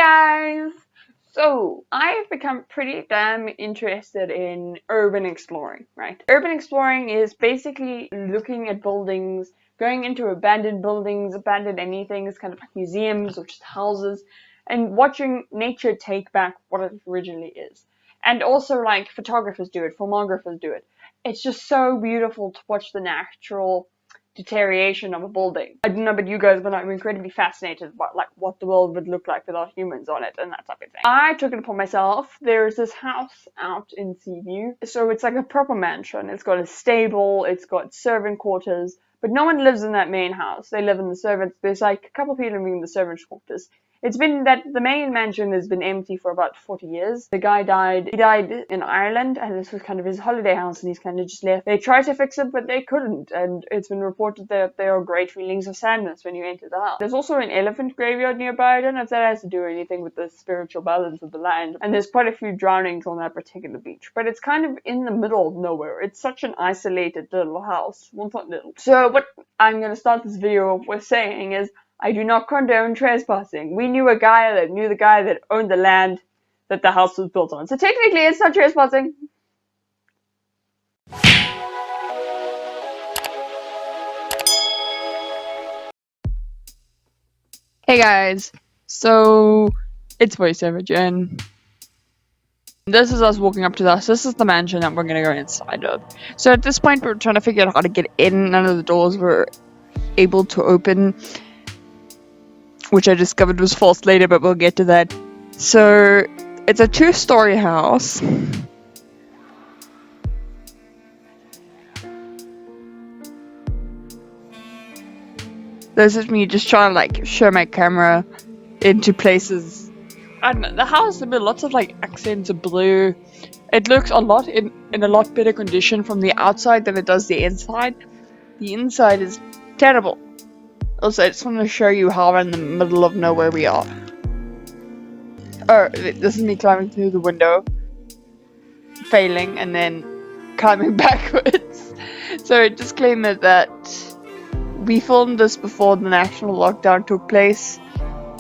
Guys! So, I've become pretty damn interested in urban exploring, right? Urban exploring is basically looking at buildings, going into abandoned buildings, abandoned anything, it's kind of like museums or just houses, and watching nature take back what it originally is. And also, like, photographers do it, filmographers do it. It's just so beautiful to watch the natural deterioration of a building. I don't know about you guys, but I'm incredibly fascinated about like what the world would look like without humans on it and that type of thing. I took it upon myself. There's this house out in Seaview. So it's like a proper mansion. It's got a stable, it's got servant quarters, but no one lives in that main house. They live in the servants. There's like a couple of people living in the servants' quarters. It's been that the main mansion has been empty for about 40 years. The guy died. He died in Ireland, and this was kind of his holiday house, and he's kind of just left. They tried to fix it, but they couldn't, and it's been reported that there are great feelings of sadness when you enter the house. There's also an elephant graveyard nearby. I don't know if that has to do anything with the spiritual balance of the land, and there's quite a few drownings on that particular beach, but it's kind of in the middle of nowhere. It's such an isolated little house. Well, not little. So what I'm going to start this video with saying is, I do not condone trespassing. We knew a guy that knew the guy that owned the land that the house was built on. So technically it's not trespassing. Hey guys, so it's voiceover Jen. This is us walking up to the house. This is the mansion that we're gonna go inside of. So at this point we're trying to figure out how to get in. None of the doors were able to open, which I discovered was false later, but we'll get to that. So, it's a 2-story house. This is me just trying to like show my camera into places. And the house, there are lots of like accents of blue. It looks a lot in a lot better condition from the outside than it does the inside. The inside is terrible. Also, I just want to show you how in the middle of nowhere we are. Oh, this is me climbing through the window, failing, and then climbing backwards. So, disclaimer that we filmed this before the national lockdown took place.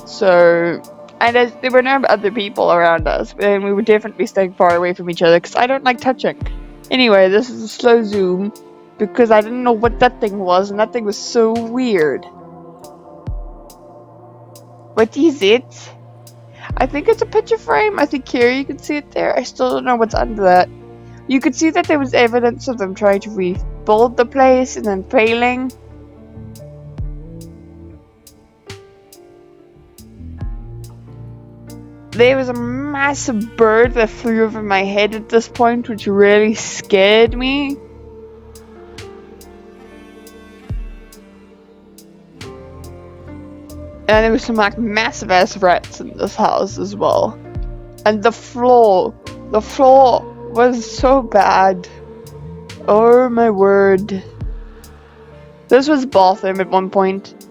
So, and there were no other people around us, and we were definitely staying far away from each other because I don't like touching. Anyway, this is a slow zoom because I didn't know what that thing was, and that thing was so weird. What is it? I think it's a picture frame. I think here you can see it there. I still don't know what's under that. You could see that there was evidence of them trying to rebuild the place and then failing. There was a massive bird that flew over my head at this point, which really scared me. And there was some like massive ass rats in this house as well. And the floor was so bad. Oh my word. This was the bathroom at one point.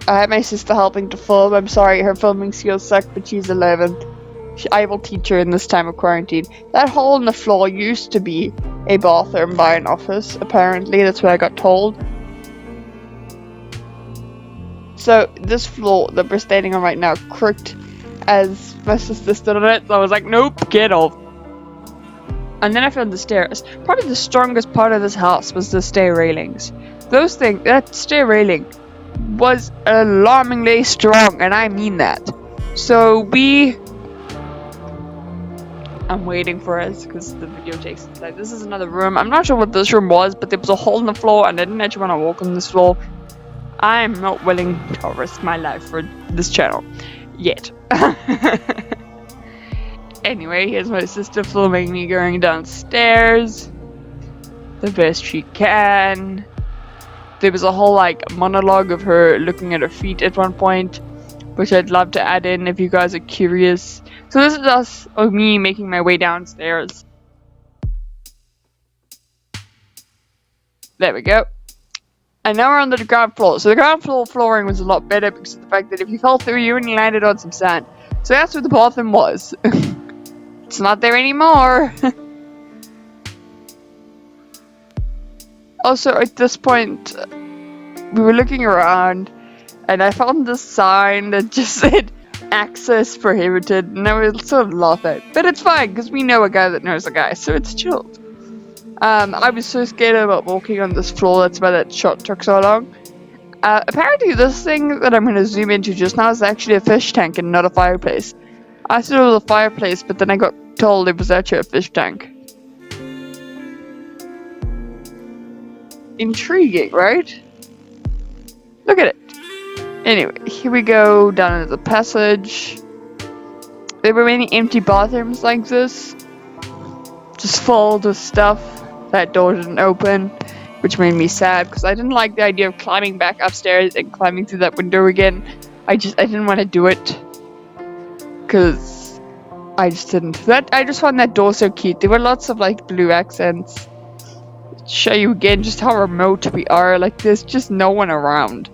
I had my sister helping to film. I'm sorry, her filming skills suck, but she's 11. I will teach her in this time of quarantine. That hole in the floor used to be a bathroom by an office, apparently. That's what I got told. So, this floor that we're standing on right now crooked as my sister stood on it. So I was like, nope, get off. And then I found the stairs. Probably the strongest part of this house was the stair railings. That stair railing was alarmingly strong, and I mean that. So I'm waiting for us because the video takes its time. This is another room. I'm not sure what this room was, but there was a hole in the floor, and I didn't actually want to walk on this floor. I'm not willing to risk my life for this channel. Yet. Anyway, here's my sister filming me going downstairs. The best she can. There was a whole like monologue of her looking at her feet at one point, which I'd love to add in if you guys are curious. So this is me making my way downstairs. There we go. And now we're on the ground floor. So the ground floor flooring was a lot better because of the fact that if you fell through, you only landed on some sand. So that's what the bathroom was. It's not there anymore. Also, at this point, we were looking around, and I found this sign that just said access prohibited, and I was sort of laughing. But it's fine, because we know a guy that knows a guy, so it's chilled. I was so scared about walking on this floor, that's why that shot took so long. Apparently this thing that I'm going to zoom into just now is actually a fish tank and not a fireplace. I thought it was a fireplace, but then I got told it was actually a fish tank. Intriguing, right? Look at it. Anyway, here we go down into the passage. There were many empty bathrooms like this, just filled with stuff. That door didn't open, which made me sad because I didn't like the idea of climbing back upstairs and climbing through that window again. I didn't want to do it because I just didn't. I just found that door so cute. There were lots of like blue accents. Show you again just how remote we are. Like there's just no one around.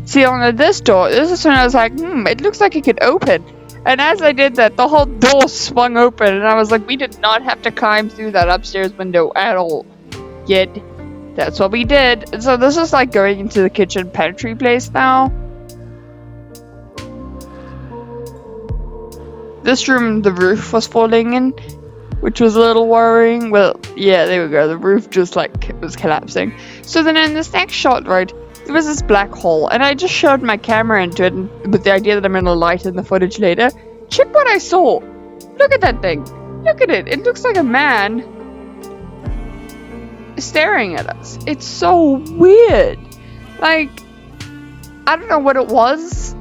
See, on this door, this is when I was like, it looks like it could open. And as I did that, the whole door swung open, and I was like, we did not have to climb through that upstairs window at all. Yet, that's what we did. And so this is like going into the kitchen pantry place now. This room, the roof was falling in, which was a little worrying. Well, yeah, there we go. The roof just like was collapsing. So then in this next shot, right, there was this black hole, and I just showed my camera into it with the idea that I'm gonna lighten the footage later. Check what I saw. Look at that thing. Look at it. It looks like a man staring at us. It's so weird. Like, I don't know what it was,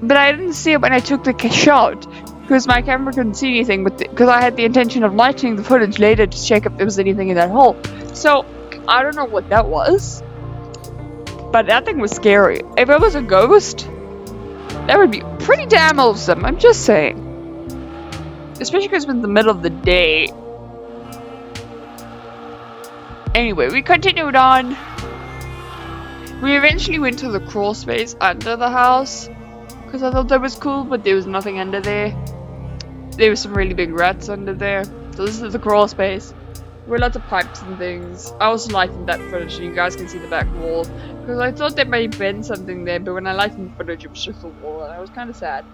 but I didn't see it when I took the shot because my camera couldn't see anything. Because I had the intention of lightening the footage later to check if there was anything in that hole. So I don't know what that was. But that thing was scary. If it was a ghost, that would be pretty damn awesome. I'm just saying. Especially because it was in the middle of the day. Anyway, we continued on. We eventually went to the crawl space under the house. Because I thought that was cool, but there was nothing under there. There were some really big rats under there. So this is the crawl space. There were lots of pipes and things. I also lightened that footage so you guys can see the back wall. Because I thought there might have been something there, but when I lightened the footage, it was just a wall, and I was kind of sad.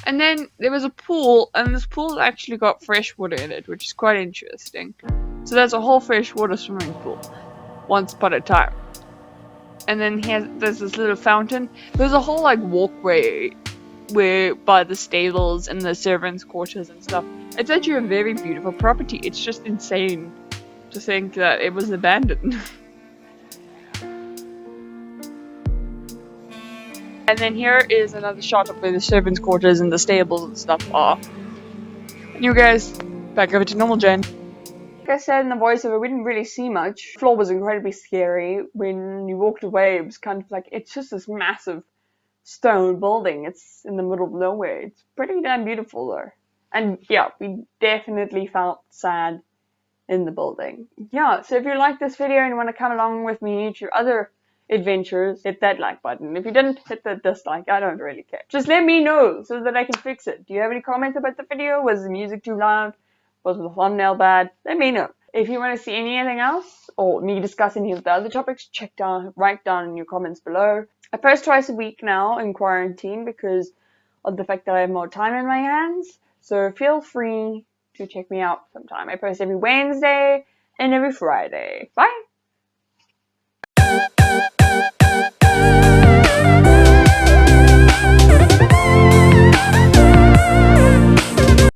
And then there was a pool, and this pool actually got fresh water in it, which is quite interesting. So there's a whole freshwater swimming pool, once upon a time. And then there's this little fountain. There's a whole like walkway where by the stables and the servants' quarters and stuff. It's actually a very beautiful property. It's just insane to think that it was abandoned. And then here is another shot of where the servants' quarters and the stables and stuff are. And you guys, back over to normal Jen. Like I said in the voiceover, we didn't really see much. The floor was incredibly scary. When you walked away, it was kind of like, it's just this massive stone building. It's in the middle of nowhere. It's pretty damn beautiful though. And yeah, we definitely felt sad in the building. Yeah, so if you like this video and you want to come along with me to other adventures, hit that like button. If you didn't, hit the dislike. I don't really care. Just let me know so that I can fix it. Do you have any comments about the video? Was the music too loud? Was the thumbnail bad? Let me know. If you want to see anything else or me discuss any of the other topics, write down in your comments below. I post twice a week now in quarantine because of the fact that I have more time in my hands. So feel free to check me out sometime. I post every Wednesday and every Friday. Bye!